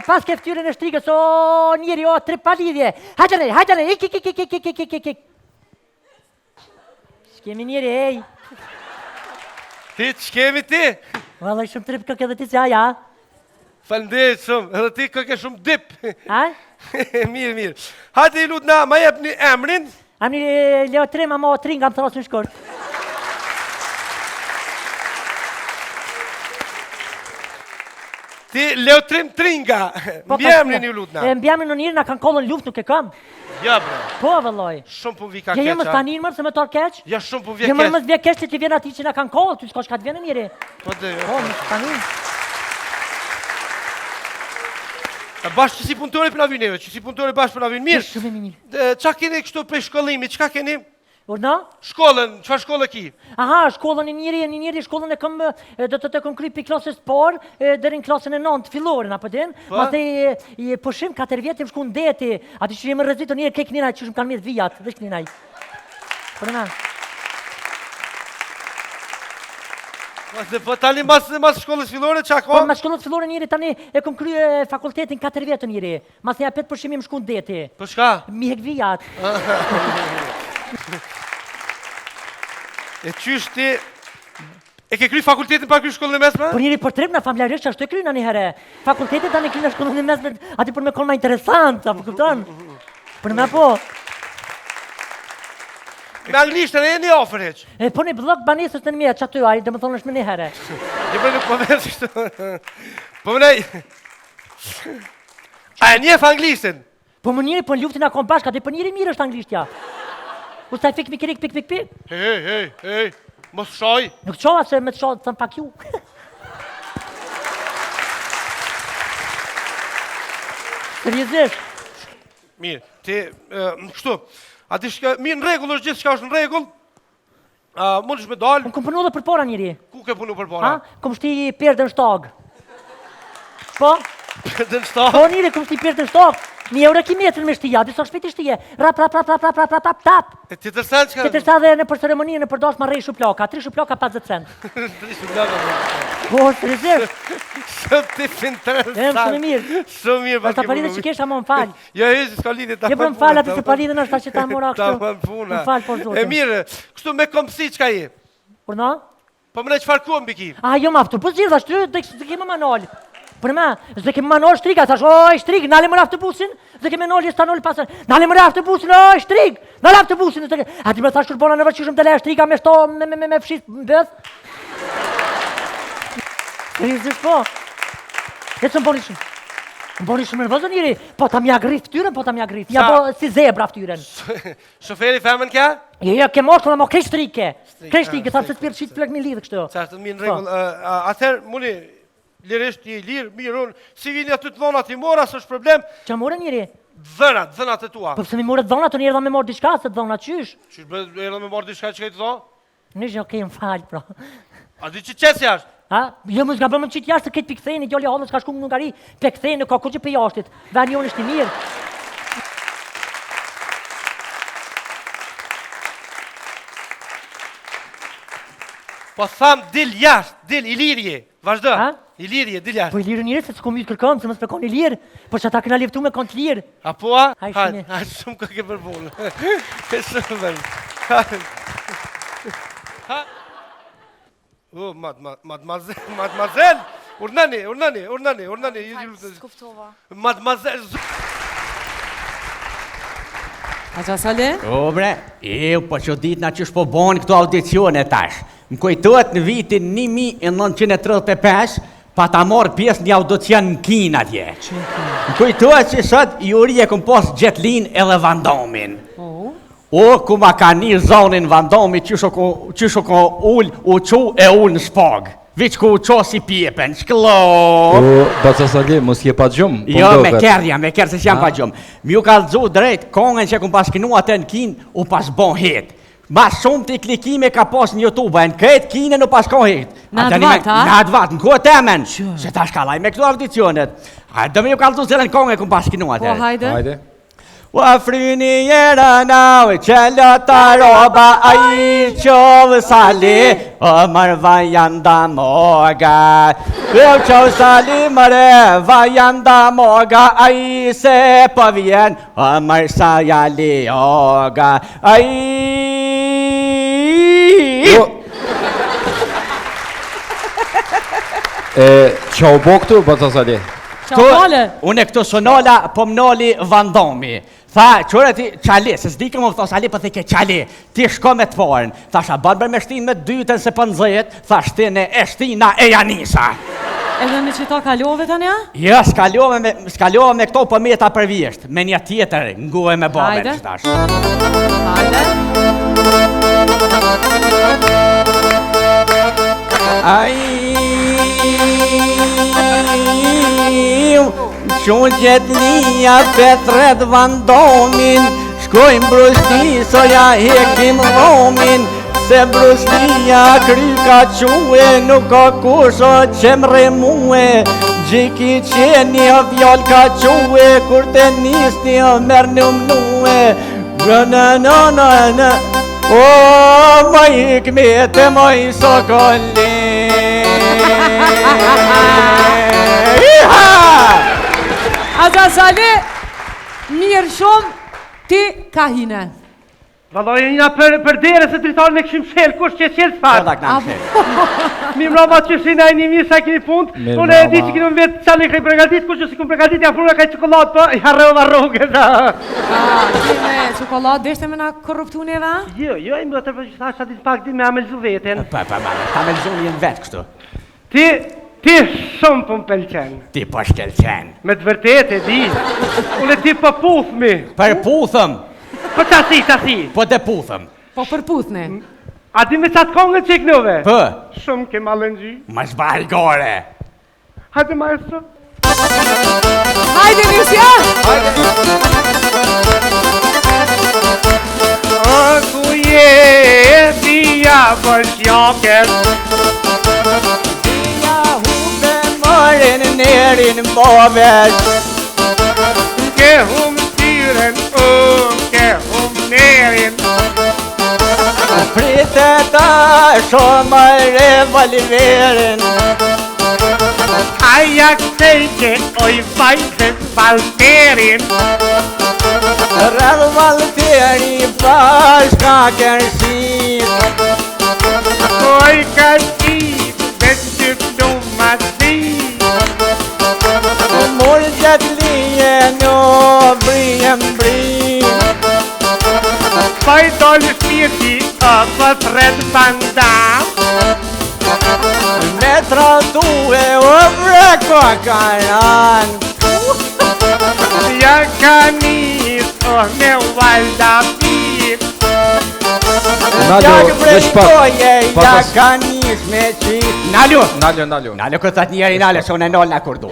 pas ke ftyrën e shtrigës, o njeri, o tre palidhje. Hajtane, ik. Shkemi njeri, ej. Ti, shkemi ti? Valla, shumë trip këk edhe ti si aja. Falnderit shumë, edhe ti këke shumë dip. A? Mirë. Hajde i lutna, ma jep një emrin. Amni Leotrim, ama o tringa më thrasin shkort. Ti Leotrim Tringa, mbjemrin ju lutna. Mbjemrin në njërë na kanë kollën luft, nuk e kam. Ja, bre. Po, vëlloj. Shumë po vi ka Ja, keqa. më stanin mërë, se me tor keq. Ja, shumë po vi Ja, keq. më vje keq që ti vjen ati që na kanë kollë, ty s'ka shka të vjenë njëri. Po, dhe, Po, më stanin. bashkë që si punëtore për na vynë neve, që si punëtore bashkë për na vynë. Mirë, Shumë e mirë. qa keni kështu për shkollimi, qka keni? Urna? Shkollën, qëfar shkollë ki? Aha, shkollën e njëri shkollën e kam, do të kam kry pi klasës por, deri në klasën e 9 fillorin, apo din? Ma the i pushim 4 vjetë më shku në deti, ati që jemë rëzitur njëri kek njëra që shumë kanë mirë vijat, vesh njënaj. Por na. Po tani mas shkollës fillore, qa Po ka? ma shkollët fillore njëri tani e kam kry fakultetin 4 vjetë njëri. Ma the ja 5 pushimi më shku në deti. Po shka? Mi hek vijat. E qysh ti... E ke kry fakultetin pa kry shkollën e mesme? Por njëri për trep na familjarisht ashtu e kryna një herë. Fakultetin tani kryna shkollën e mesme, ati për me konë ma interesant, apo kupton? Për me po. Me anglishtën e një ofër heq. Po një blok banesës të në mija, që aty, a i dhe më thonë është me një herë. Një për nuk po vetë kështu. Po më nej... A e njef anglishtën? Po më njëri po në luftin a kom bashka, dhe për njëri mirë është anglishtja. U staj fik mikirik, pik. Hej, mos shoj. Nuk qoha se me të shohë të thëmë pak ju. Seriozisht. Mirë, ti, kështu, a ti shka, mirë në regull është gjithë shka është në regull, mund është me dalë, Unë kom punu dhe për para njëri. ku ke punu për para? Kom shti perdën shtag. Po? Dhe në shta? Po njëri kom shti perdën shtag. 1 euro kimetrin me shtia, disa shpeti shtije. Rap. Tap. E ti tërsen që ka? Që të shta dhe në për ceremoninë në përdash ma rej shuplaka. 3 shuplaka 50 cent. Po, seriozisht. Shumë ti interesant. Shumë mirë. Shumë mirë, Ata paridhe që kesha më më falë. Jo, s'ka lidhje ta. Jo, po më falë atë se paridhe në është ta që ta mora Ta kështu. më puna. Më falë, po zote. E mirë, kështu me komësi qka je? Urna? Po më ne qëfar kuam biki? Jo më aftur, po gjithashtu dhe kemë manol. Për me, zë kemë manol shtriga, thash, oj, shtrig, nale mërë autobusin, zë kemë nolje stanol pasër, nale mërë autobusin, oj, shtrig, nale autobusin, a ti me thash kërpona në vërqishëm të leja shtriga me shto, me fshit, më bëth. Rizisht po, e që më bonishëm. Më bonishëm në vëzën njëri, po ta mja grif ftyren, po ta mja grif, ja po si zebra ftyren. Shoferi femën kja? Jo, ke moshtu në mo kresh strike, thash se të pirë qitë flek mi lidhë kështu. Qashtë mirë në regull, atëherë, muni, lirisht një lirë, mirë unë, si vini aty të dhona ti mora, së është problem, Qa more njëri? dhënat e tua. Po pëse mi more dhona, të njerë dhe me morë diçka, se dhona qysh. Qysh bë, edhe me marrë diçka që ka i të thonë? Nishë okej, më falë, pra. A di që qësë jashtë? Jo, më zga bëmë qitë jashtë, se këtë pikthejnë, djoli halës ka shku në Ungari, pikthejnë, ka kur që për jashtit, veni jonë është i mirë. Po thamë dil jashtë, dil i lirje, vazhdo. I lirje, dil jashtë. Po i lirë njëri, se s'kom jytë kërkëm, se më s'pekon i lirë, po që ata këna liftu me kont lirë. A po a? Haj shumë. Haj shumë ka ke përpunë. Shumë bërë. O, mademoiselle, urnani. Skuftova. Mademoiselle, A qa sale? O bre, po që ditë na qësh po boni këto audicione tash. Më kujtohet në vitin 1935, pa ta morë pjesë një audicion në Kina tje. Më kujtohet që sot juri e këm posë Gjetlin edhe Van Damin. O, ku ma ka një zonin Van Dami, qysho ko ull, u qu e ull në shpag. Viq ku u qo si pjepen, shklo. O, Baca Sali, mos je pa gjumë? Jo, me kerë, se s'jam pa gjumë. Mi u ka lëzu drejt, kongen që këm pas kinu atë në kin, u pas bon hit. Ma shumë t'i klikime ka pas në YouTube, e në këtë kine në pas ka hit. Në advat, ha? Në advat, në kohë temen. Se ta shkalaj me këtu audicionet. Hajde, mi u ka lëzu zërën kongen këm pas kinu atë. Po, hajde. Wa fryni jera nau qëllë të roba a I qovë sali O mër vajanda moga Vëv qovë sali mërë vajanda moga a I se po vjen O mër sa jali oga a I Qa u bo këtu, Baca Sali? Unë e këtu sonola po mnoli Vandomi. Tha, qërë ti qali, se s'di ka më thos Ali, po thike qali, ti shko me të porën. Thasha, barber me shtin me dytën se për nëzët, thash ti në Eshtina e Janisa. Edhe me qëta kalove të nja? Ja, s'kalove me këto për meta për vjesht, me një tjetër, nguhe me babën që tash. Hajde. Shumë gjetnia Petret Vandomin Shkojmë Brusli, soja hekim romin Se Bruslia kryka quë Nuk ka kusho që mre muë Gjiki qeni o vjall ka quë Kur të nisni o mërë në mnuë Në O, ma hikmete ma I sokolli Aza Sali, mirë shumë, ti ka hine. Vallaj, jena për dere se dritarë me këshim shelë, kush që shelë s'farë? Mi mrama që shina e një mirë sa kini fund, unë e di që kini më vetë qani kaj pregatit, kush që si këmë pregatit, ja fruna kaj qokolat, po, ja rëva rogë, da. Ti me qokolat, deshte me na korruptu neve? Jo, e më të përgjë thash atit pak di me amelzu veten. Pa, ta amelzu një vetë kështu. Ti shumë për më pelqen. Ti po shkelqen. Me të vërtet e di, unë e ti për puthmi. Për puthëm. Për qasi. Po të puthëm. Po për puthni. A di me qatë kongën që I kënove? Për. Shumë ke malëngji. Ma shbargore. Hajde maestro. Hajde Nisja! O ku je, dhja për shjoket. Morin nerin bovet Ke hum tyren, ke hum nerin. Prite ta shumë revolverin Aja këtejke, oj vajtës valterin. Rrëdh valteri pashka kërshit Oj ka qit, dhe të pnumasit. Mur gjatë lije në brim Paj dollë shpirti, o për thred bandam. Me tratue o vreko karan Ja ka nis, o me valda pit. Naljo, veç pak. Ja ka nis me qit Naljo! Naljo. Naljo këtë atë njeri naljo, që unë e nolë në kurdu